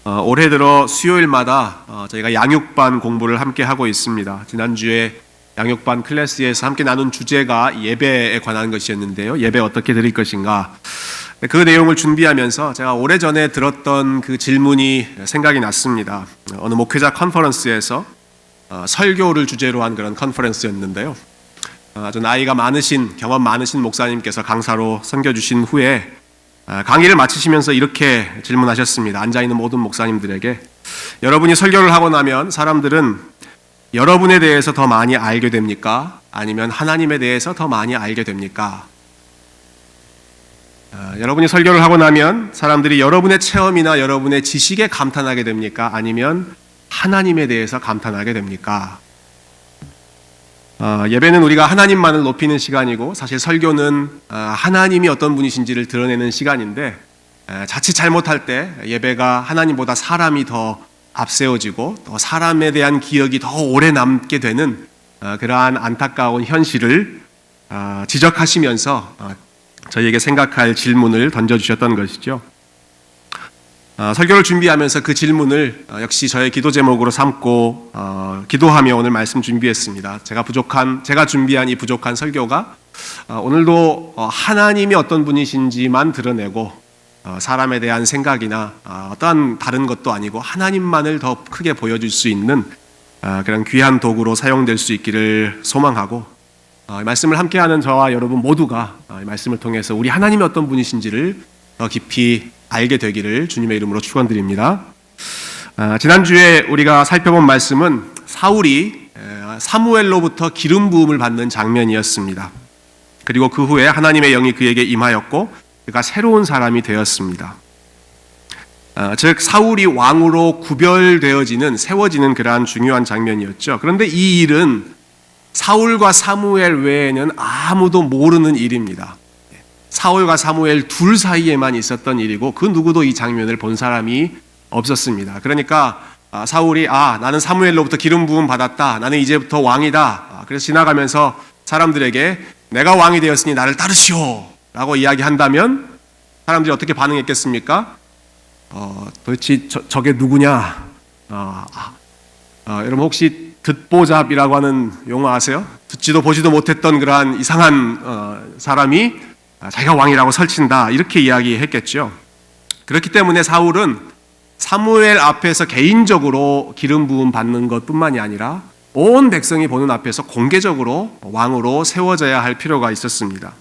올해 들어 수요일마다 저희가 양육반 공부를 함께 하고 있습니다. 지난주에 양육반 클래스에서 함께 나눈 주제가 예배에 관한 것이었는데요. 예배 어떻게 드릴 것인가? 그 내용을 준비하면서 제가 오래전에 들었던 그 질문이 생각이 났습니다. 어느 목회자 컨퍼런스에서 설교를 주제로 한 그런 컨퍼런스였는데요. 아주 나이가 많으신, 경험 많으신 목사님께서 강사로 섬겨주신 후에 강의를 마치시면서 이렇게 질문하셨습니다. 앉아있는 모든 목사님들에게, 여러분이 설교를 하고 나면 사람들은 여러분에 대해서 더 많이 알게 됩니까? 아니면 하나님에 대해서 더 많이 알게 됩니까? 여러분이 설교를 하고 나면 사람들이 여러분의 체험이나 여러분의 지식에 감탄하게 됩니까? 아니면 하나님에 대해서 감탄하게 됩니까? 예배는 우리가 하나님만을 높이는 시간이고, 사실 설교는 하나님이 어떤 분이신지를 드러내는 시간인데, 자칫 잘못할 때 예배가 하나님보다 사람이 더 앞세워지고 또 사람에 대한 기억이 더 오래 남게 되는 그러한 안타까운 현실을 지적하시면서 저희에게 생각할 질문을 던져주셨던 것이죠. 설교를 준비하면서 그 질문을 역시 저의 기도 제목으로 삼고 기도하며 오늘 말씀 준비했습니다. 제가 준비한 이 부족한 설교가 오늘도 하나님이 어떤 분이신지만 드러내고 사람에 대한 생각이나 어떠한 다른 것도 아니고 하나님만을 더 크게 보여줄 수 있는 그런 귀한 도구로 사용될 수 있기를 소망하고, 말씀을 함께하는 저와 여러분 모두가 이 말씀을 통해서 우리 하나님이 어떤 분이신지를 더 깊이 알게 되기를 주님의 이름으로 축원드립니다. 지난주에 우리가 살펴본 말씀은 사울이 사무엘로부터 기름 부음을 받는 장면이었습니다. 그리고 그 후에 하나님의 영이 그에게 임하였고 그가 새로운 사람이 되었습니다. 즉 사울이 왕으로 구별되어지는, 세워지는 그러한 중요한 장면이었죠. 그런데 이 일은 사울과 사무엘 외에는 아무도 모르는 일입니다. 사울과 사무엘 둘 사이에만 있었던 일이고 그 누구도 이 장면을 본 사람이 없었습니다. 그러니까 사울이 나는 사무엘로부터 기름 부음 받았다, 나는 이제부터 왕이다, 그래서 지나가면서 사람들에게 내가 왕이 되었으니 나를 따르시오 라고 이야기한다면 사람들이 어떻게 반응했겠습니까? 도대체 저게 누구냐? 여러분 혹시 듣보잡이라고 하는 용어 아세요? 듣지도 보지도 못했던 그러한 이상한 사람이 자기가 왕이라고 설친다, 이렇게 이야기했겠죠. 그렇기 때문에 사울은 사무엘 앞에서 개인적으로 기름 부음 받는 것뿐만이 아니라 온 백성이 보는 앞에서 공개적으로 왕으로 세워져야 할 필요가 있었습니다.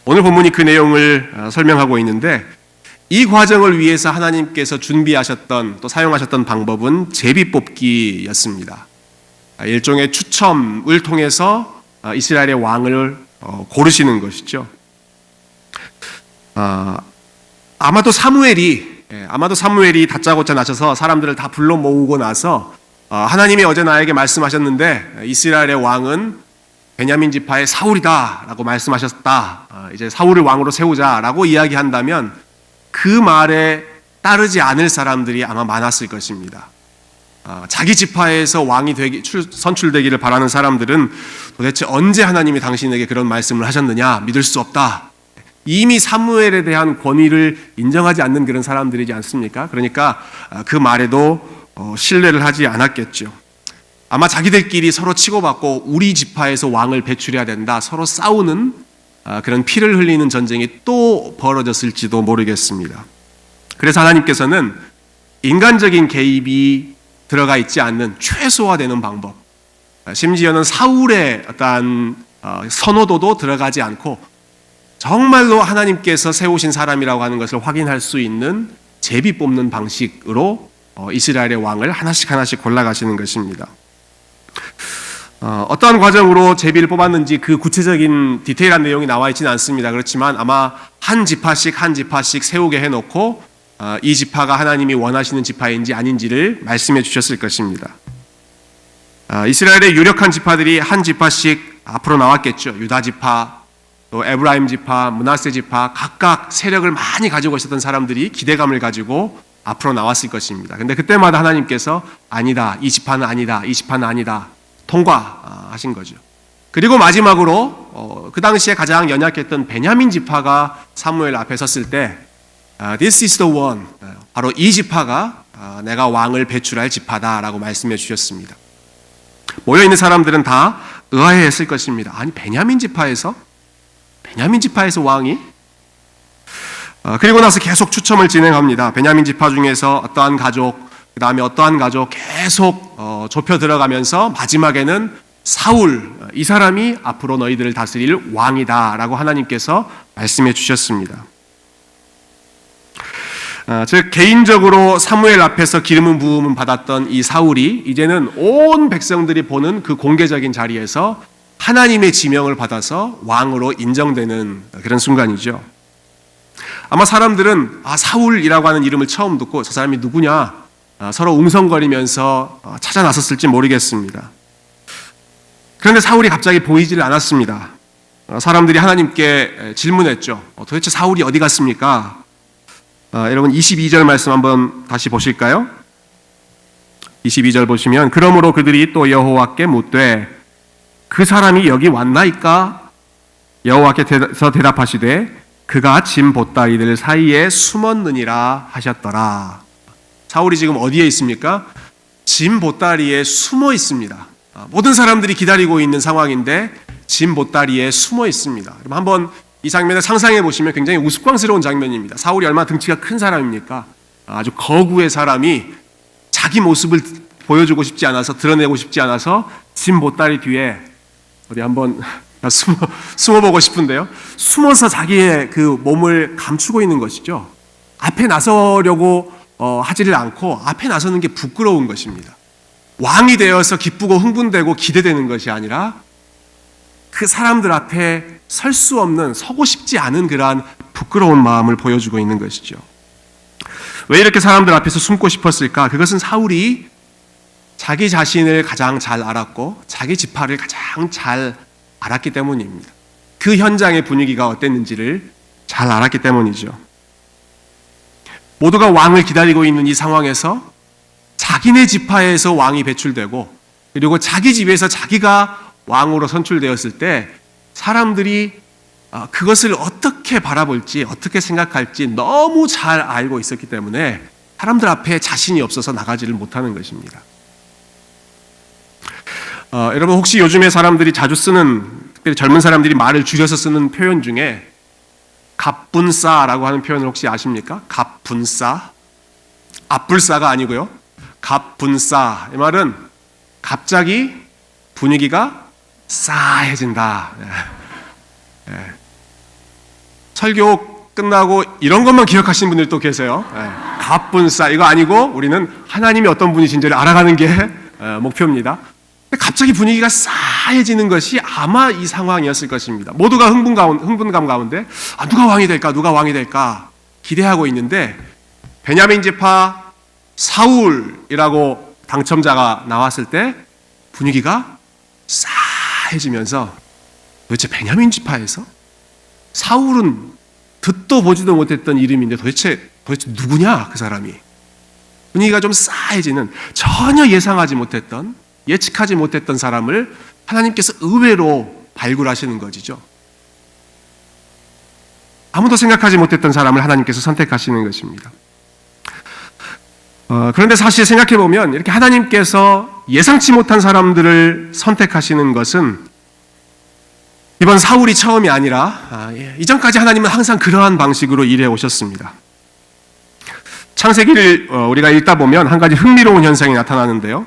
오늘 본문이 그 내용을 설명하고 있는데, 이 과정을 위해서 하나님께서 준비하셨던, 또 사용하셨던 방법은 제비뽑기였습니다. 일종의 추첨을 통해서 이스라엘의 왕을 고르시는 것이죠. 아마도 사무엘이 다짜고짜 나셔서 사람들을 다 불러 모으고 나서 하나님이 어제 나에게 말씀하셨는데 이스라엘의 왕은 베냐민 지파의 사울이다 라고 말씀하셨다, 이제 사울을 왕으로 세우자라고 이야기한다면 그 말에 따르지 않을 사람들이 아마 많았을 것입니다. 자기 지파에서 왕이 선출되기를 바라는 사람들은 도대체 언제 하나님이 당신에게 그런 말씀을 하셨느냐, 믿을 수 없다. 이미 사무엘에 대한 권위를 인정하지 않는 그런 사람들이지 않습니까? 그러니까 그 말에도 신뢰를 하지 않았겠죠. 아마 자기들끼리 서로 치고받고 우리 지파에서 왕을 배출해야 된다, 서로 싸우는 그런 피를 흘리는 전쟁이 또 벌어졌을지도 모르겠습니다. 그래서 하나님께서는 인간적인 개입이 들어가 있지 않는 최소화되는 방법, 심지어는 사울의 어떤 선호도도 들어가지 않고 정말로 하나님께서 세우신 사람이라고 하는 것을 확인할 수 있는 제비 뽑는 방식으로 이스라엘의 왕을 하나씩 골라가시는 것입니다. 어떠한 과정으로 제비를 뽑았는지 그 구체적인 디테일한 내용이 나와 있지는 않습니다. 그렇지만 아마 한 지파씩 세우게 해놓고 이 지파가 하나님이 원하시는 지파인지 아닌지를 말씀해 주셨을 것입니다. 이스라엘의 유력한 지파들이 한 지파씩 앞으로 나왔겠죠. 유다 지파, 또 에브라임 지파, 므낫세 지파, 각각 세력을 많이 가지고 있었던 사람들이 기대감을 가지고 앞으로 나왔을 것입니다. 근데 그때마다 하나님께서 아니다, 이 지파는 아니다, 이 지파는 아니다, 통과하신 거죠. 그리고 마지막으로 그 당시에 가장 연약했던 베냐민 지파가 사무엘 앞에 섰을 때 This is the one, 바로 이 지파가 내가 왕을 배출할 지파다라고 말씀해 주셨습니다. 모여있는 사람들은 다 의아해했을 것입니다. 아니 베냐민 지파에서 왕이? 그리고 나서 계속 추첨을 진행합니다. 베냐민 지파 중에서 어떠한 가족, 그 다음에 어떠한 가족 계속 좁혀 들어가면서 마지막에는 사울, 이 사람이 앞으로 너희들을 다스릴 왕이다라고 하나님께서 말씀해 주셨습니다. 즉 개인적으로 사무엘 앞에서 기름은 부음을 받았던 이 사울이 이제는 온 백성들이 보는 그 공개적인 자리에서 하나님의 지명을 받아서 왕으로 인정되는 그런 순간이죠. 아마 사람들은 사울이라고 하는 이름을 처음 듣고 저 사람이 누구냐 서로 웅성거리면서 찾아 나섰을지 모르겠습니다. 그런데 사울이 갑자기 보이질 않았습니다. 사람들이 하나님께 질문했죠. 도대체 사울이 어디 갔습니까? 여러분 22절 말씀 한번 다시 보실까요? 22절 보시면 그러므로 그들이 또 여호와께 묻되 그 사람이 여기 왔나이까? 여호와께서 대답하시되 그가 짐 보따리들 사이에 숨었느니라 하셨더라. 사울이 지금 어디에 있습니까? 짐 보따리에 숨어 있습니다. 모든 사람들이 기다리고 있는 상황인데 짐 보따리에 숨어 있습니다. 그럼 한번 이 장면을 상상해 보시면 굉장히 우스꽝스러운 장면입니다. 사울이 얼마나 등치가 큰 사람입니까? 아주 거구의 사람이 자기 모습을 보여주고 싶지 않아서 드러내고 싶지 않아서 짐 보따리 뒤에 어디 한번 숨어보고 싶은데요. 숨어서 자기의 그 몸을 감추고 있는 것이죠. 앞에 나서려고 하지를 않고 앞에 나서는 게 부끄러운 것입니다. 왕이 되어서 기쁘고 흥분되고 기대되는 것이 아니라 그 사람들 앞에 설 수 없는, 서고 싶지 않은 그러한 부끄러운 마음을 보여주고 있는 것이죠. 왜 이렇게 사람들 앞에서 숨고 싶었을까? 그것은 사울이 자기 자신을 가장 잘 알았고 자기 지파를 가장 잘 알았기 때문입니다. 그 현장의 분위기가 어땠는지를 잘 알았기 때문이죠. 모두가 왕을 기다리고 있는 이 상황에서 자기네 지파에서 왕이 배출되고 그리고 자기 집에서 자기가 왕으로 선출되었을 때 사람들이 그것을 어떻게 바라볼지 어떻게 생각할지 너무 잘 알고 있었기 때문에 사람들 앞에 자신이 없어서 나가지를 못하는 것입니다. 여러분 혹시 요즘에 사람들이 자주 쓰는, 특별히 젊은 사람들이 말을 줄여서 쓰는 표현 중에 갑분싸라고 하는 표현을 혹시 아십니까? 갑분싸, 앞불싸가 아니고요. 갑분싸, 이 말은 갑자기 분위기가 싸해진다. 설교 끝나고 이런 것만 기억하시는 분들이 또 계세요. 갑분싸, 이거 아니고 우리는 하나님이 어떤 분이신지를 알아가는 게 목표입니다. 갑자기 분위기가 싸해지는 것이 아마 이 상황이었을 것입니다. 모두가 흥분감 가운데 누가 왕이 될까? 누가 왕이 될까? 기대하고 있는데 베냐민 지파 사울이라고 당첨자가 나왔을 때 분위기가 싸해지면서 도대체 베냐민 지파에서 사울은 듣도 보지도 못했던 이름인데 도대체 누구냐 그 사람이. 분위기가 좀 싸해지는, 전혀 예상하지 못했던, 예측하지 못했던 사람을 하나님께서 의외로 발굴하시는 것이죠. 아무도 생각하지 못했던 사람을 하나님께서 선택하시는 것입니다. 그런데 사실 생각해보면 이렇게 하나님께서 예상치 못한 사람들을 선택하시는 것은 이번 사울이 처음이 아니라 이전까지 하나님은 항상 그러한 방식으로 일해 오셨습니다. 창세기를 우리가 읽다 보면 한 가지 흥미로운 현상이 나타나는데요.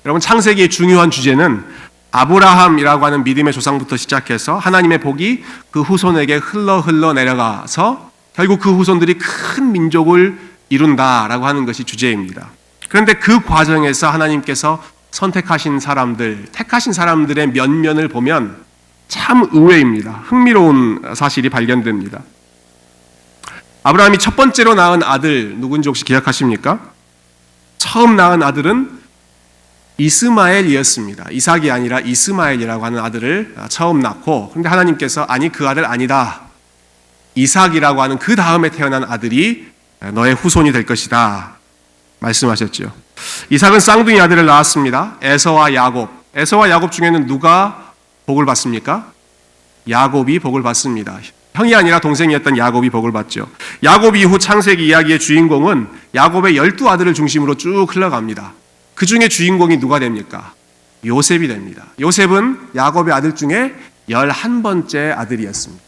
여러분 창세기의 중요한 주제는 아브라함이라고 하는 믿음의 조상부터 시작해서 하나님의 복이 그 후손에게 흘러 내려가서 결국 그 후손들이 큰 민족을 이룬다라고 하는 것이 주제입니다. 그런데 그 과정에서 하나님께서 선택하신 사람들, 택하신 사람들의 면면을 보면 참 의외입니다. 흥미로운 사실이 발견됩니다. 아브라함이 첫 번째로 낳은 아들 누군지 혹시 기억하십니까? 처음 낳은 아들은 이스마엘이었습니다. 이삭이 아니라 이스마엘이라고 하는 아들을 처음 낳고, 그런데 하나님께서 아니 그 아들 아니다. 이삭이라고 하는 그 다음에 태어난 아들이 너의 후손이 될 것이다 말씀하셨죠. 이삭은 쌍둥이 아들을 낳았습니다. 에서와 야곱. 에서와 야곱 중에는 누가 복을 받습니까? 야곱이 복을 받습니다. 형이 아니라 동생이었던 야곱이 복을 받죠. 야곱 이후 창세기 이야기의 주인공은 야곱의 12아들을 중심으로 쭉 흘러갑니다. 그 중에 주인공이 누가 됩니까? 요셉이 됩니다. 요셉은 야곱의 아들 중에 11번째 아들이었습니다.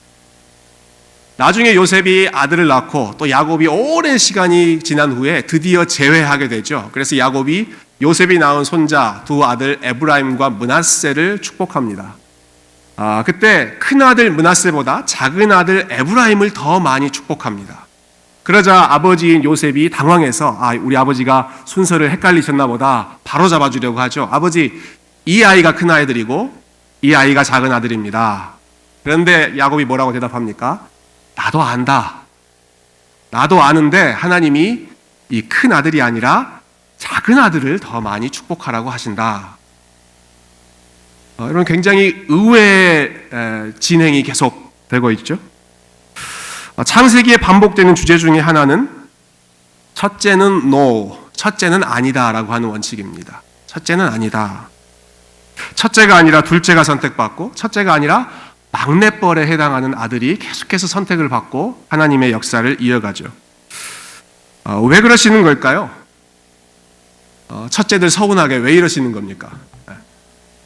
나중에 요셉이 아들을 낳고 또 야곱이 오랜 시간이 지난 후에 드디어 재회하게 되죠. 그래서 야곱이 요셉이 낳은 손자 두 아들 에브라임과 므낫세를 축복합니다. 그때 큰 아들 므낫세보다 작은 아들 에브라임을 더 많이 축복합니다. 그러자 아버지인 요셉이 당황해서 우리 아버지가 순서를 헷갈리셨나 보다 바로 잡아주려고 하죠. 아버지, 이 아이가 큰 아이들이고 이 아이가 작은 아들입니다. 그런데 야곱이 뭐라고 대답합니까? 나도 안다. 나도 아는데 하나님이 이 큰 아들이 아니라 작은 아들을 더 많이 축복하라고 하신다. 이런 굉장히 의외의 진행이 계속되고 있죠. 창세기에 반복되는 주제 중에 하나는 첫째는 no, 첫째는 아니다라고 하는 원칙입니다. 첫째는 아니다. 첫째가 아니라 둘째가 선택받고 첫째가 아니라 막내뻘에 해당하는 아들이 계속해서 선택을 받고 하나님의 역사를 이어가죠. 왜 그러시는 걸까요? 첫째들 서운하게 왜 이러시는 겁니까?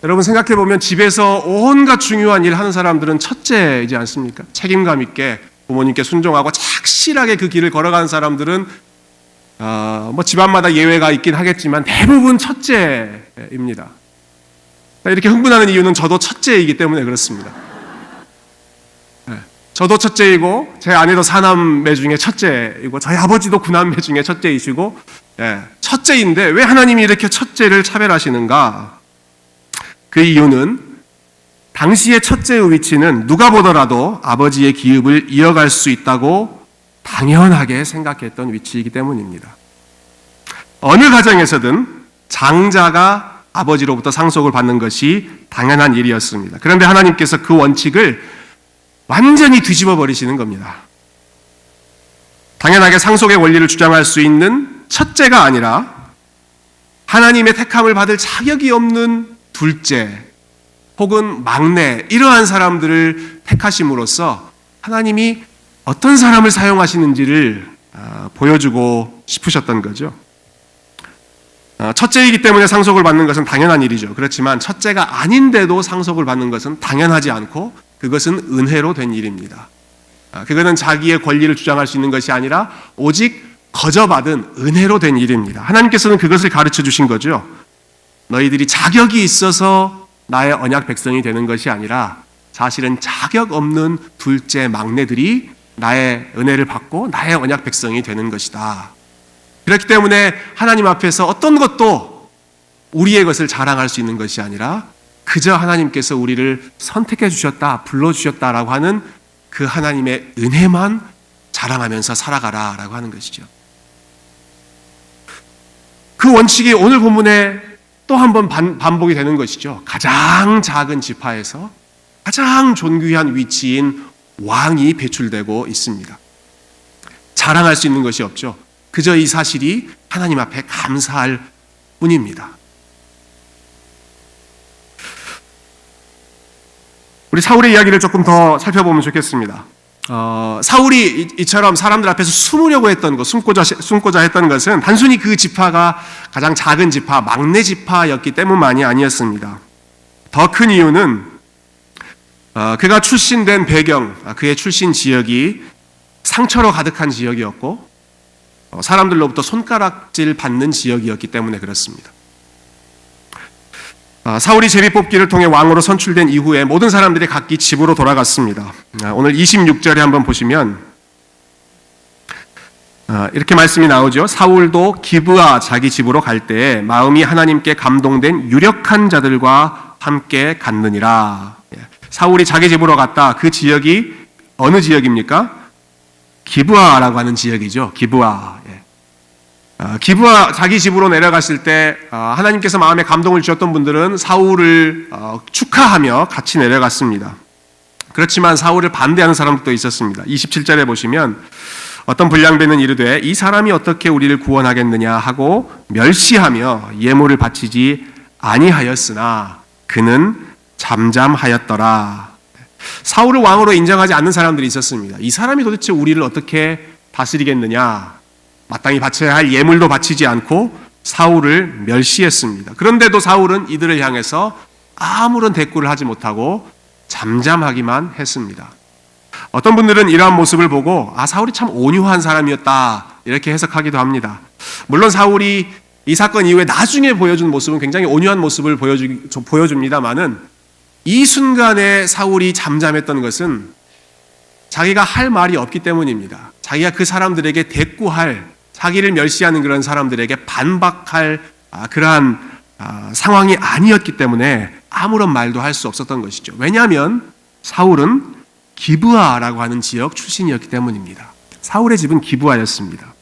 여러분 생각해보면 집에서 온갖 중요한 일 하는 사람들은 첫째이지 않습니까? 책임감 있게 부모님께 순종하고 착실하게 그 길을 걸어가는 사람들은 집안마다 예외가 있긴 하겠지만 대부분 첫째입니다. 이렇게 흥분하는 이유는 저도 첫째이기 때문에 그렇습니다. 저도 첫째이고 제 아내도 사남매 중에 첫째이고 저희 아버지도 구남매 중에 첫째이시고 첫째인데 왜 하나님이 이렇게 첫째를 차별하시는가? 그 이유는 당시의 첫째의 위치는 누가 보더라도 아버지의 기업을 이어갈 수 있다고 당연하게 생각했던 위치이기 때문입니다. 어느 가정에서든 장자가 아버지로부터 상속을 받는 것이 당연한 일이었습니다. 그런데 하나님께서 그 원칙을 완전히 뒤집어 버리시는 겁니다. 당연하게 상속의 원리를 주장할 수 있는 첫째가 아니라 하나님의 택함을 받을 자격이 없는 둘째 혹은 막내 이러한 사람들을 택하심으로써 하나님이 어떤 사람을 사용하시는지를 보여주고 싶으셨던 거죠. 첫째이기 때문에 상속을 받는 것은 당연한 일이죠. 그렇지만 첫째가 아닌데도 상속을 받는 것은 당연하지 않고 그것은 은혜로 된 일입니다. 그거는 자기의 권리를 주장할 수 있는 것이 아니라 오직 거저받은 은혜로 된 일입니다. 하나님께서는 그것을 가르쳐 주신 거죠. 너희들이 자격이 있어서 나의 언약 백성이 되는 것이 아니라 사실은 자격 없는 둘째 막내들이 나의 은혜를 받고 나의 언약 백성이 되는 것이다. 그렇기 때문에 하나님 앞에서 어떤 것도 우리의 것을 자랑할 수 있는 것이 아니라 그저 하나님께서 우리를 선택해 주셨다, 불러주셨다라고 하는 그 하나님의 은혜만 자랑하면서 살아가라라고 하는 것이죠. 그 원칙이 오늘 본문에 또 한 번 반복이 되는 것이죠. 가장 작은 지파에서 가장 존귀한 위치인 왕이 배출되고 있습니다. 자랑할 수 있는 것이 없죠. 그저 이 사실이 하나님 앞에 감사할 뿐입니다. 우리 사울의 이야기를 조금 더 살펴보면 좋겠습니다. 사울이 이처럼 사람들 앞에서 숨으려고 했던 것, 숨고자 했던 것은 단순히 그 지파가 가장 작은 지파, 막내 지파였기 때문만이 아니었습니다. 더 큰 이유는 그가 출신된 배경, 그의 출신 지역이 상처로 가득한 지역이었고 사람들로부터 손가락질 받는 지역이었기 때문에 그렇습니다. 사울이 제비뽑기를 통해 왕으로 선출된 이후에 모든 사람들이 각기 집으로 돌아갔습니다. 오늘 26절에 한번 보시면 이렇게 말씀이 나오죠. 사울도 기브아 자기 집으로 갈 때에 마음이 하나님께 감동된 유력한 자들과 함께 갔느니라. 사울이 자기 집으로 갔다. 그 지역이 어느 지역입니까? 기브아라고 하는 지역이죠. 기브아. 기브아 자기 집으로 내려갔을 때 하나님께서 마음에 감동을 주셨던 분들은 사울을 축하하며 같이 내려갔습니다. 그렇지만 사울을 반대하는 사람도 있었습니다. 27절에 보시면 어떤 불량배는 이르되 이 사람이 어떻게 우리를 구원하겠느냐 하고 멸시하며 예물을 바치지 아니하였으나 그는 잠잠하였더라. 사울을 왕으로 인정하지 않는 사람들이 있었습니다. 이 사람이 도대체 우리를 어떻게 다스리겠느냐, 마땅히 바쳐야 할 예물도 바치지 않고 사울을 멸시했습니다. 그런데도 사울은 이들을 향해서 아무런 대꾸를 하지 못하고 잠잠하기만 했습니다. 어떤 분들은 이러한 모습을 보고 사울이 참 온유한 사람이었다 이렇게 해석하기도 합니다. 물론 사울이 이 사건 이후에 나중에 보여준 모습은 굉장히 온유한 모습을 보여줍니다만은 이 순간에 사울이 잠잠했던 것은 자기가 할 말이 없기 때문입니다. 자기가 그 사람들에게 대꾸할, 자기를 멸시하는 그런 사람들에게 반박할 그러한 상황이 아니었기 때문에 아무런 말도 할 수 없었던 것이죠. 왜냐하면 사울은 기브아라고 하는 지역 출신이었기 때문입니다. 사울의 집은 기브아였습니다.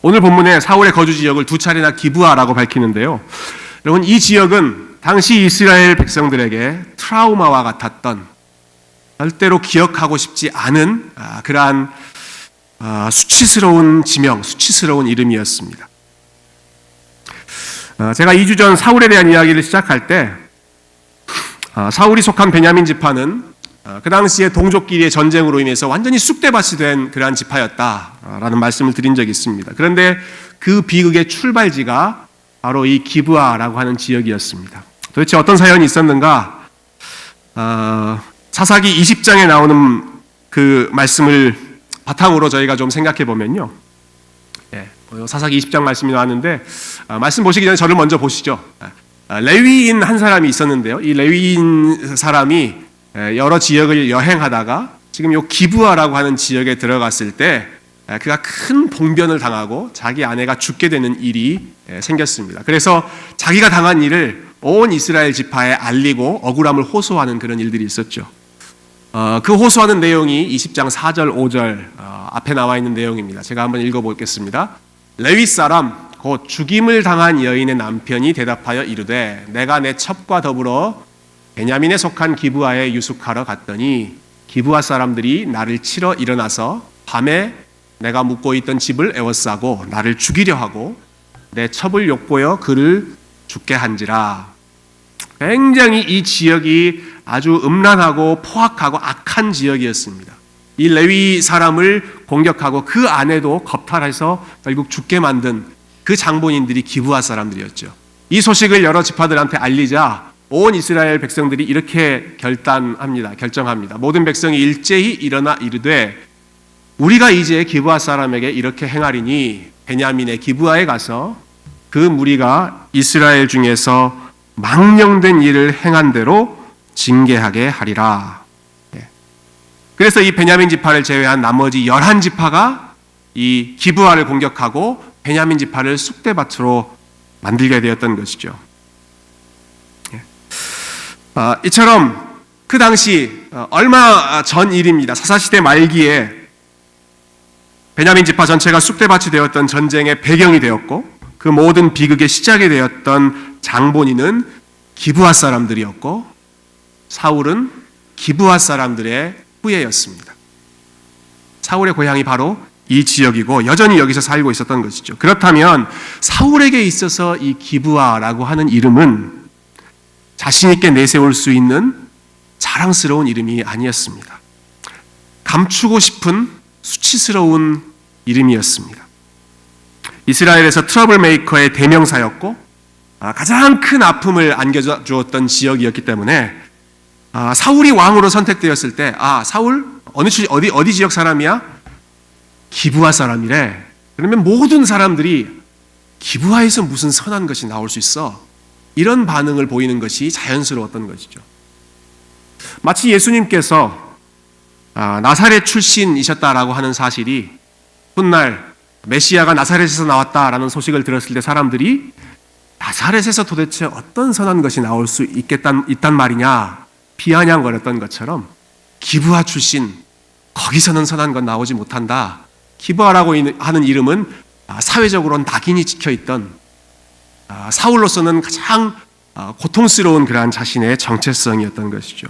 오늘 본문에 사울의 거주 지역을 두 차례나 기브아라고 밝히는데요. 여러분, 이 지역은 당시 이스라엘 백성들에게 트라우마와 같았던, 절대로 기억하고 싶지 않은 그러한 수치스러운 지명, 수치스러운 이름이었습니다. 제가 2주 전 사울에 대한 이야기를 시작할 때 사울이 속한 베냐민 지파는 그 당시에 동족끼리의 전쟁으로 인해서 완전히 쑥대밭이 된 그러한 지파였다라는 말씀을 드린 적이 있습니다. 그런데 그 비극의 출발지가 바로 이 기브아라고 하는 지역이었습니다. 도대체 어떤 사연이 있었는가? 사사기 20장에 나오는 그 말씀을 바탕으로 저희가 좀 생각해 보면요. 사사기 20장 말씀이 나왔는데 말씀 보시기 전에 저를 먼저 보시죠. 레위인 한 사람이 있었는데요. 이 레위인 사람이 여러 지역을 여행하다가 지금 요 기브아라고 하는 지역에 들어갔을 때 그가 큰 봉변을 당하고 자기 아내가 죽게 되는 일이 생겼습니다. 그래서 자기가 당한 일을 온 이스라엘 지파에 알리고 억울함을 호소하는 그런 일들이 있었죠. 그 호소하는 내용이 20장 4절 5절 앞에 나와 있는 내용입니다. 제가 한번 읽어보겠습니다. 레위 사람 곧 죽임을 당한 여인의 남편이 대답하여 이르되 내가 내 첩과 더불어 베냐민에 속한 기브아에 유숙하러 갔더니 기브아 사람들이 나를 치러 일어나서 밤에 내가 묵고 있던 집을 에워싸고 나를 죽이려 하고 내 첩을 욕보여 그를 죽게 한지라. 굉장히 이 지역이 아주 음란하고 포악하고 악한 지역이었습니다. 이 레위 사람을 공격하고 그 아내도 겁탈해서 결국 죽게 만든 그 장본인들이 기브아 사람들이었죠. 이 소식을 여러 지파들한테 알리자 온 이스라엘 백성들이 이렇게 결정합니다. 모든 백성이 일제히 일어나 이르되 우리가 이제 기브아 사람에게 이렇게 행하리니 베냐민의 기브아에 가서 그 무리가 이스라엘 중에서 망령된 일을 행한 대로 징계하게 하리라. 그래서 이 베냐민 지파를 제외한 나머지 11지파가 이 기브아를 공격하고 베냐민 지파를 쑥대밭으로 만들게 되었던 것이죠. 이처럼 그 당시 얼마 전 일입니다. 사사시대 말기에 베냐민 지파 전체가 쑥대밭이 되었던 전쟁의 배경이 되었고 그 모든 비극의 시작이 되었던 장본인은 기브아 사람들이었고 사울은 기브아 사람들의 후예였습니다. 사울의 고향이 바로 이 지역이고 여전히 여기서 살고 있었던 것이죠. 그렇다면 사울에게 있어서 이 기브아라고 하는 이름은 자신 있게 내세울 수 있는 자랑스러운 이름이 아니었습니다. 감추고 싶은 수치스러운 이름이었습니다. 이스라엘에서 트러블 메이커의 대명사였고 가장 큰 아픔을 안겨주었던 지역이었기 때문에 사울이 왕으로 선택되었을 때 사울 어디 지역 사람이야? 기브아 사람이래. 그러면 모든 사람들이 기브아에서 무슨 선한 것이 나올 수 있어? 이런 반응을 보이는 것이 자연스러웠던 것이죠. 마치 예수님께서 나사렛 출신이셨다라고 하는 사실이 훗날 메시아가 나사렛에서 나왔다라는 소식을 들었을 때 사람들이 나사렛에서 도대체 어떤 선한 것이 나올 수 있단 말이냐 비아냥거렸던 것처럼 기브아 출신 거기서는 선한 건 나오지 못한다. 기브아라고 하는 이름은 사회적으로 낙인이 찍혀있던 사울로서는 가장 고통스러운 그러한 자신의 정체성이었던 것이죠.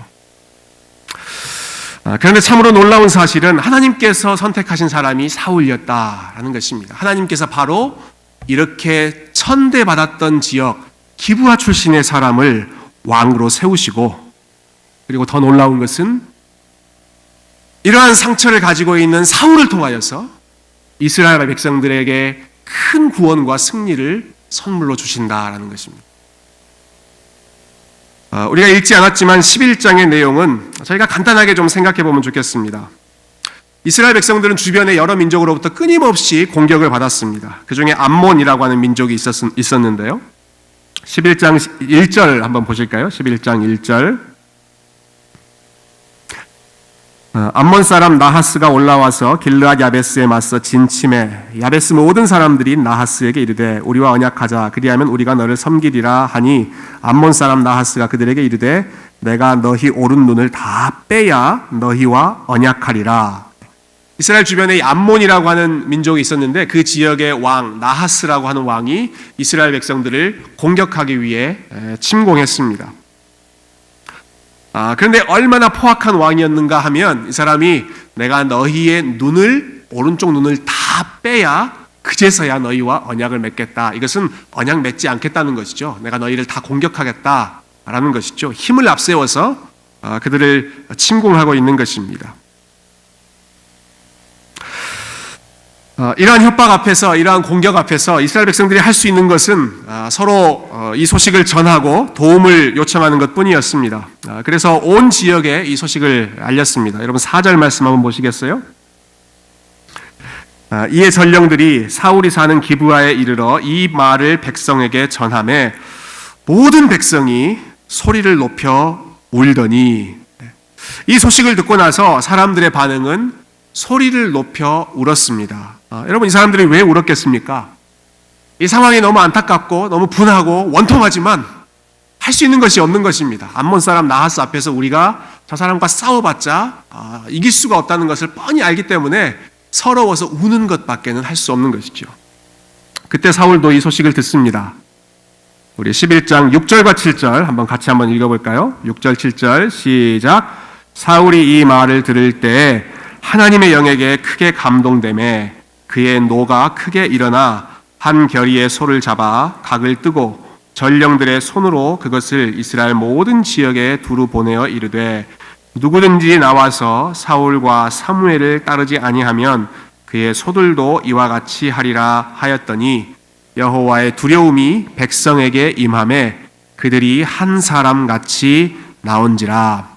그런데 참으로 놀라운 사실은 하나님께서 선택하신 사람이 사울이었다라는 것입니다. 하나님께서 바로 이렇게 천대받았던 지역 기브아 출신의 사람을 왕으로 세우시고 그리고 더 놀라운 것은 이러한 상처를 가지고 있는 사울을 통하여서 이스라엘 백성들에게 큰 구원과 승리를 선물로 주신다라는 것입니다. 우리가 읽지 않았지만 11장의 내용은 저희가 간단하게 좀 생각해 보면 좋겠습니다. 이스라엘 백성들은 주변의 여러 민족으로부터 끊임없이 공격을 받았습니다. 그 중에 암몬이라고 하는 민족이 있었는데요. 11장 1절 한번 보실까요? 11장 1절. 암몬 사람 나하스가 올라와서 길르앗 야베스에 맞서 진침해 야베스 모든 사람들이 나하스에게 이르되 우리와 언약하자 그리하면 우리가 너를 섬기리라 하니 암몬 사람 나하스가 그들에게 이르되 내가 너희 오른 눈을 다 빼야 너희와 언약하리라. 이스라엘 주변에 암몬이라고 하는 민족이 있었는데 그 지역의 왕 나하스라고 하는 왕이 이스라엘 백성들을 공격하기 위해 침공했습니다. 그런데 얼마나 포악한 왕이었는가 하면 이 사람이 내가 너희의 눈을 오른쪽 눈을 다 빼야 그제서야 너희와 언약을 맺겠다. 이것은 언약 맺지 않겠다는 것이죠. 내가 너희를 다 공격하겠다라는 것이죠. 힘을 앞세워서 그들을 침공하고 있는 것입니다. 이러한 협박 앞에서 이러한 공격 앞에서 이스라엘 백성들이 할 수 있는 것은 서로 이 소식을 전하고 도움을 요청하는 것뿐이었습니다. 그래서 온 지역에 이 소식을 알렸습니다. 여러분 4절 말씀 한번 보시겠어요? 이에 전령들이 사울이 사는 기브아에 이르러 이 말을 백성에게 전하매 모든 백성이 소리를 높여 울더니 이 소식을 듣고 나서 사람들의 반응은 소리를 높여 울었습니다. 여러분 이 사람들이 왜 울었겠습니까? 이 상황이 너무 안타깝고 너무 분하고 원통하지만 할 수 있는 것이 없는 것입니다. 암몬 사람 나하스 앞에서 우리가 저 사람과 싸워봤자 이길 수가 없다는 것을 뻔히 알기 때문에 서러워서 우는 것밖에는 할 수 없는 것이죠. 그때 사울도 이 소식을 듣습니다. 우리 11장 6절과 7절 한번 같이 한번 읽어볼까요? 6절 7절 시작. 사울이 이 말을 들을 때 하나님의 영에게 크게 감동되매 그의 노가 크게 일어나 한 결의의 소를 잡아 각을 뜨고 전령들의 손으로 그것을 이스라엘 모든 지역에 두루 보내어 이르되 누구든지 나와서 사울과 사무엘을 따르지 아니하면 그의 소들도 이와 같이 하리라 하였더니 여호와의 두려움이 백성에게 임하매 그들이 한 사람 같이 나온지라.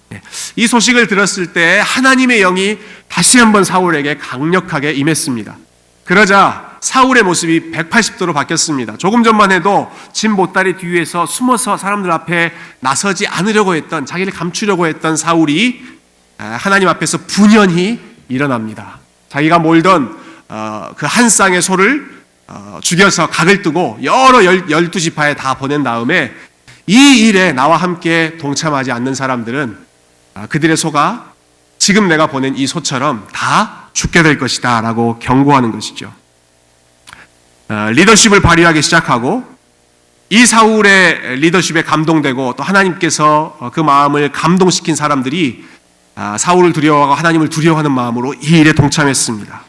이 소식을 들었을 때 하나님의 영이 다시 한번 사울에게 강력하게 임했습니다. 그러자 사울의 모습이 180도로 바뀌었습니다. 조금 전만 해도 진 보따리 뒤에서 숨어서 사람들 앞에 나서지 않으려고 했던, 자기를 감추려고 했던 사울이 하나님 앞에서 분연히 일어납니다. 자기가 몰던 그 한 쌍의 소를 죽여서 각을 뜨고 여러 12지파에 다 보낸 다음에 이 일에 나와 함께 동참하지 않는 사람들은 그들의 소가 지금 내가 보낸 이 소처럼 다 죽게 될 것이다 라고 경고하는 것이죠. 리더십을 발휘하기 시작하고 이 사울의 리더십에 감동되고 또 하나님께서 그 마음을 감동시킨 사람들이 사울을 두려워하고 하나님을 두려워하는 마음으로 이 일에 동참했습니다.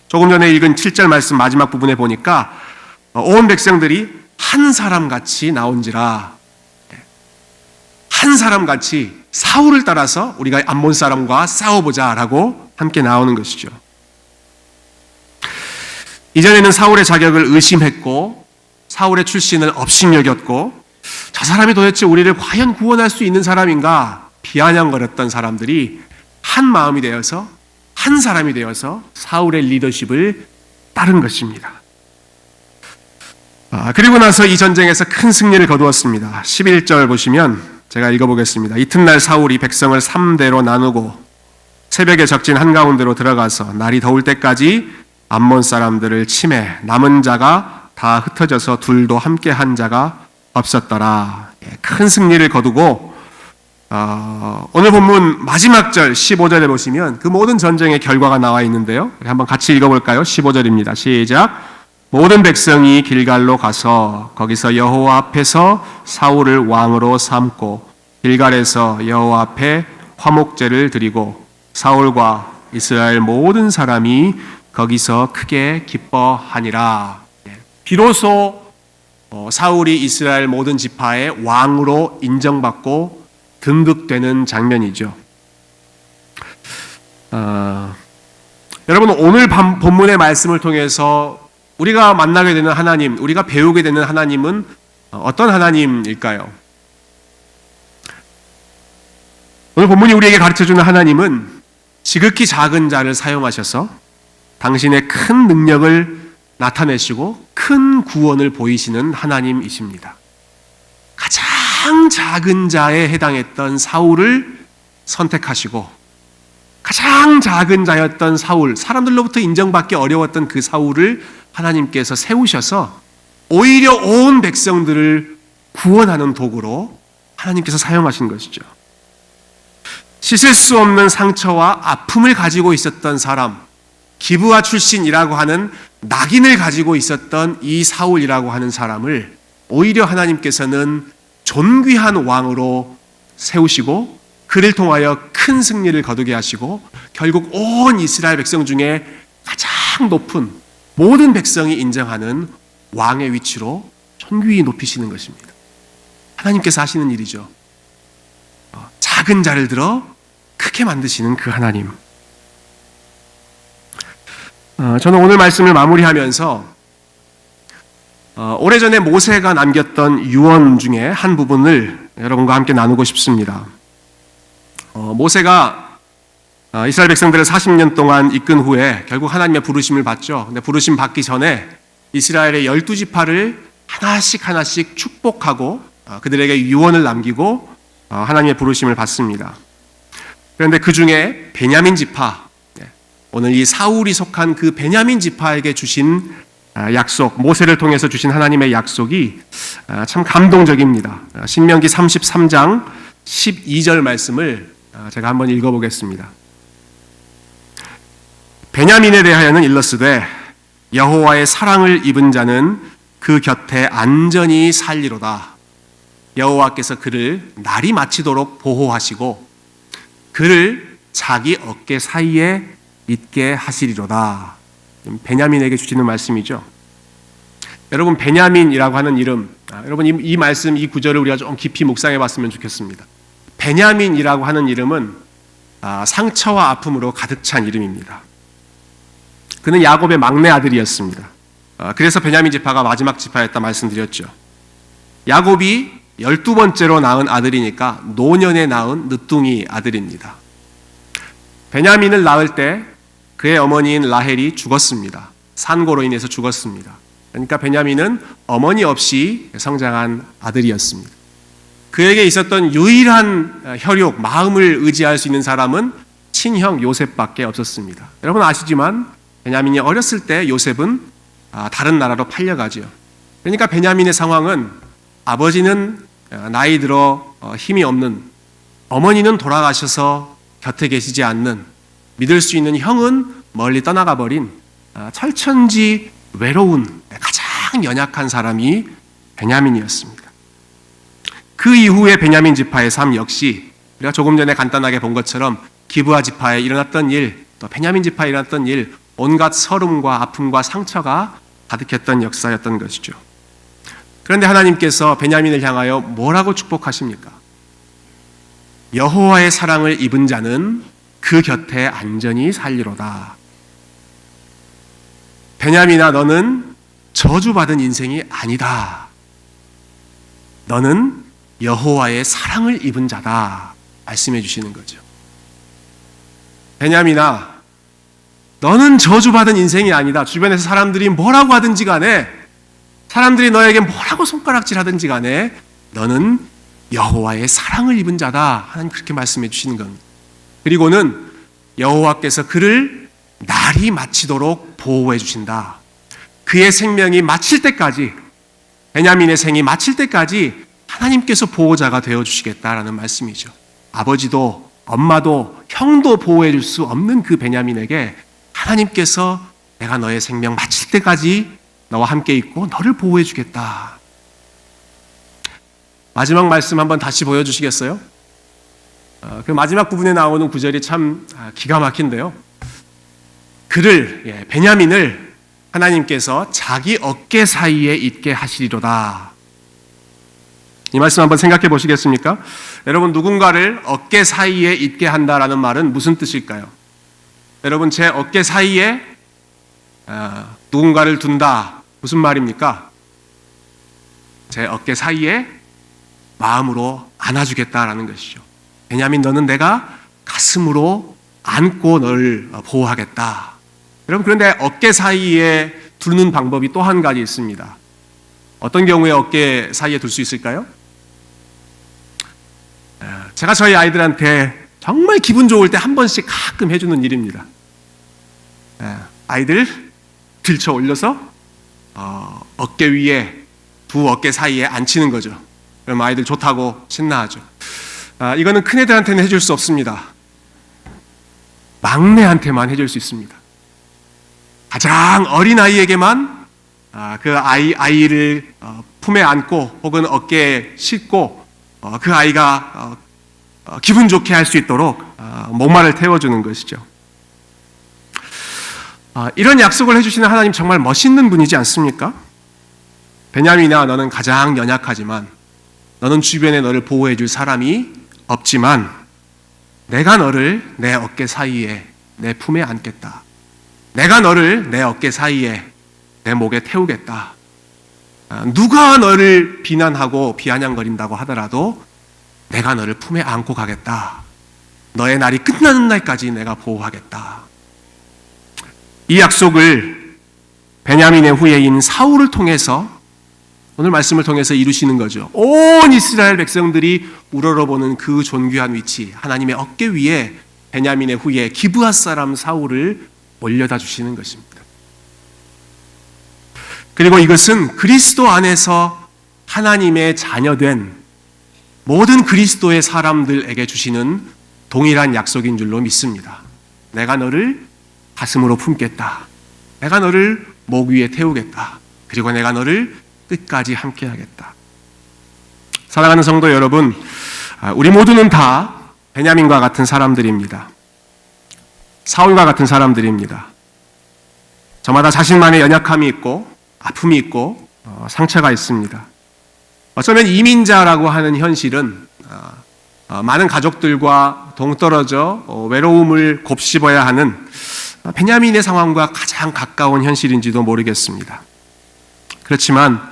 조금 전에 읽은 7절 말씀 마지막 부분에 보니까 온 백성들이 한 사람같이 나온지라. 한 사람같이 사울을 따라서 우리가 암몬 사람과 싸워보자라고 함께 나오는 것이죠. 이전에는 사울의 자격을 의심했고 사울의 출신을 업신여겼고 저 사람이 도대체 우리를 과연 구원할 수 있는 사람인가 비아냥거렸던 사람들이 한 마음이 되어서 한 사람이 되어서 사울의 리더십을 따른 것입니다. 그리고 나서 이 전쟁에서 큰 승리를 거두었습니다. 11절 보시면 제가 읽어보겠습니다. 이튿날 사울이 백성을 3대로 나누고 새벽에 적진 한가운데로 들어가서 날이 더울 때까지 암몬 사람들을 치매 남은 자가 다 흩어져서 둘도 함께 한 자가 없었더라. 큰 승리를 거두고 오늘 본문 마지막 절 15절에 보시면 그 모든 전쟁의 결과가 나와 있는데요. 한번 같이 읽어볼까요? 15절입니다. 시작. 모든 백성이 길갈로 가서 거기서 여호와 앞에서 사울을 왕으로 삼고 길갈에서 여호와 앞에 화목제를 드리고 사울과 이스라엘 모든 사람이 거기서 크게 기뻐하니라. 비로소 사울이 이스라엘 모든 지파의 왕으로 인정받고 등극되는 장면이죠. 여러분 오늘 본문의 말씀을 통해서 우리가 만나게 되는 하나님, 우리가 배우게 되는 하나님은 어떤 하나님일까요? 오늘 본문이 우리에게 가르쳐주는 하나님은 지극히 작은 자를 사용하셔서 당신의 큰 능력을 나타내시고 큰 구원을 보이시는 하나님이십니다. 가장 작은 자에 해당했던 사울을 선택하시고 가장 작은 자였던 사울, 사람들로부터 인정받기 어려웠던 그 사울을 하나님께서 세우셔서 오히려 온 백성들을 구원하는 도구로 하나님께서 사용하신 것이죠. 씻을 수 없는 상처와 아픔을 가지고 있었던 사람, 기브아 출신이라고 하는 낙인을 가지고 있었던 이 사울이라고 하는 사람을 오히려 하나님께서는 존귀한 왕으로 세우시고 그를 통하여 큰 승리를 거두게 하시고 결국 온 이스라엘 백성 중에 가장 높은 모든 백성이 인정하는 왕의 위치로 존귀히 높이시는 것입니다. 하나님께서 하시는 일이죠. 작은 자를 들어 크게 만드시는 그 하나님. 저는 오늘 말씀을 마무리하면서 오래전에 모세가 남겼던 유언 중에 한 부분을 여러분과 함께 나누고 싶습니다. 모세가 이스라엘 백성들을 40년 동안 이끈 후에 결국 하나님의 부르심을 받죠. 근데 부르심 받기 전에 이스라엘의 12지파를 하나씩 축복하고 그들에게 유언을 남기고 하나님의 부르심을 받습니다. 그런데 그 중에 베냐민 지파, 오늘 이 사울이 속한 그 베냐민 지파에게 주신 약속, 모세를 통해서 주신 하나님의 약속이 참 감동적입니다. 신명기 33장 12절 말씀을 제가 한번 읽어보겠습니다. 베냐민에 대하여는 일렀으되 여호와의 사랑을 입은 자는 그 곁에 안전히 살리로다. 여호와께서 그를 날이 마치도록 보호하시고 그를 자기 어깨 사이에 있게 하시리로다. 베냐민에게 주시는 말씀이죠. 여러분 베냐민이라고 하는 이름, 여러분 이 말씀, 이 구절을 우리가 좀 깊이 묵상해 봤으면 좋겠습니다. 베냐민이라고 하는 이름은 상처와 아픔으로 가득 찬 이름입니다. 그는 야곱의 막내 아들이었습니다. 그래서 베냐민 지파가 마지막 지파였다 말씀드렸죠. 야곱이 12번째로 낳은 아들이니까 노년에 낳은 늦둥이 아들입니다. 베냐민을 낳을 때 그의 어머니인 라헬이 죽었습니다. 산고로 인해서 죽었습니다. 그러니까 베냐민은 어머니 없이 성장한 아들이었습니다. 그에게 있었던 유일한 혈육, 마음을 의지할 수 있는 사람은 친형 요셉밖에 없었습니다. 여러분 아시지만 베냐민이 어렸을 때 요셉은 다른 나라로 팔려가지요. 그러니까 베냐민의 상황은 아버지는 나이 들어 힘이 없는, 어머니는 돌아가셔서 곁에 계시지 않는, 믿을 수 있는 형은 멀리 떠나가 버린 철천지 외로운 가장 연약한 사람이 베냐민이었습니다. 그 이후에 베냐민 지파의 삶 역시 우리가 조금 전에 간단하게 본 것처럼 기브아 지파에 일어났던 일, 또 베냐민 지파에 일어났던 일, 온갖 서름과 아픔과 상처가 가득했던 역사였던 것이죠. 그런데 하나님께서 베냐민을 향하여 뭐라고 축복하십니까? 여호와의 사랑을 입은 자는 그 곁에 안전히 살리로다. 베냐민아, 너는 저주받은 인생이 아니다. 너는 여호와의 사랑을 입은 자다. 말씀해 주시는 거죠. 베냐민아, 너는 저주받은 인생이 아니다. 주변에서 사람들이 뭐라고 하든지 간에, 사람들이 너에게 뭐라고 손가락질 하든지 간에 너는 여호와의 사랑을 입은 자다. 하나님 그렇게 말씀해 주시는 겁니다. 그리고는 여호와께서 그를 날이 마치도록 보호해 주신다. 그의 생명이 마칠 때까지, 베냐민의 생이 마칠 때까지 하나님께서 보호자가 되어 주시겠다라는 말씀이죠. 아버지도 엄마도 형도 보호해 줄 수 없는 그 베냐민에게 하나님께서 내가 너의 생명 마칠 때까지 너와 함께 있고 너를 보호해 주겠다. 마지막 말씀 한번 다시 보여주시겠어요? 그 마지막 부분에 나오는 구절이 참 기가 막힌데요. 그를, 베냐민을 하나님께서 자기 어깨 사이에 있게 하시리로다. 이 말씀 한번 생각해 보시겠습니까? 여러분, 누군가를 어깨 사이에 있게 한다라는 말은 무슨 뜻일까요? 여러분, 제 어깨 사이에 누군가를 둔다. 무슨 말입니까? 제 어깨 사이에 마음으로 안아주겠다라는 것이죠. 베냐민, 너는 내가 가슴으로 안고 너를 보호하겠다. 여러분, 그런데 어깨 사이에 두는 방법이 또 한 가지 있습니다. 어떤 경우에 어깨 사이에 둘 수 있을까요? 제가 저희 아이들한테 정말 기분 좋을 때 한 번씩 가끔 해주는 일입니다. 아이들 들쳐 올려서 어깨 위에 두 어깨 사이에 앉히는 거죠. 그럼 아이들 좋다고 신나하죠. 이거는 큰애들한테는 해줄 수 없습니다. 막내한테만 해줄 수 있습니다. 가장 어린 아이에게만 그 아이를 품에 안고 혹은 어깨에 싣고 그 아이가 기분 좋게 할 수 있도록 목마를 태워주는 것이죠. 이런 약속을 해주시는 하나님 정말 멋있는 분이지 않습니까? 베냐민아, 너는 가장 연약하지만, 너는 주변에 너를 보호해 줄 사람이 없지만 내가 너를 내 어깨 사이에 내 품에 안겠다. 내가 너를 내 어깨 사이에 내 목에 태우겠다. 누가 너를 비난하고 비아냥거린다고 하더라도 내가 너를 품에 안고 가겠다. 너의 날이 끝나는 날까지 내가 보호하겠다. 이 약속을 베냐민의 후예인 사울을 통해서, 오늘 말씀을 통해서 이루시는 거죠. 온 이스라엘 백성들이 우러러보는 그 존귀한 위치, 하나님의 어깨 위에 베냐민의 후예 기브앗 사람 사울을 올려다 주시는 것입니다. 그리고 이것은 그리스도 안에서 하나님의 자녀된 모든 그리스도의 사람들에게 주시는 동일한 약속인 줄로 믿습니다. 내가 너를 가슴으로 품겠다. 내가 너를 목 위에 태우겠다. 그리고 내가 너를 끝까지 함께 하겠다. 사랑하는 성도 여러분, 우리 모두는 다 베냐민과 같은 사람들입니다. 사울과 같은 사람들입니다. 저마다 자신만의 연약함이 있고 아픔이 있고 상처가 있습니다. 어쩌면 이민자라고 하는 현실은 많은 가족들과 동떨어져 외로움을 곱씹어야 하는 베냐민의 상황과 가장 가까운 현실인지도 모르겠습니다. 그렇지만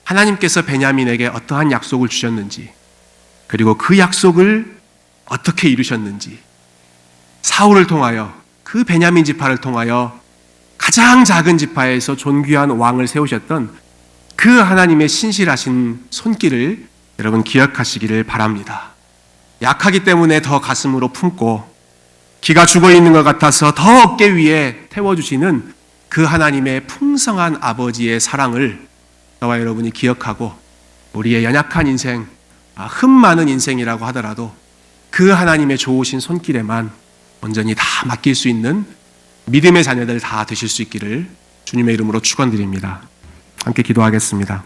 하나님께서 베냐민에게 어떠한 약속을 주셨는지, 그리고 그 약속을 어떻게 이루셨는지, 사울을 통하여, 그 베냐민 지파를 통하여 가장 작은 지파에서 존귀한 왕을 세우셨던 그 하나님의 신실하신 손길을 여러분 기억하시기를 바랍니다. 약하기 때문에 더 가슴으로 품고 기가 죽어 있는 것 같아서 더 어깨 위에 태워주시는 그 하나님의 풍성한 아버지의 사랑을 저와 여러분이 기억하고, 우리의 연약한 인생, 흠 많은 인생이라고 하더라도 그 하나님의 좋으신 손길에만 온전히 다 맡길 수 있는 믿음의 자녀들 다 되실 수 있기를 주님의 이름으로 축원드립니다. 함께 기도하겠습니다.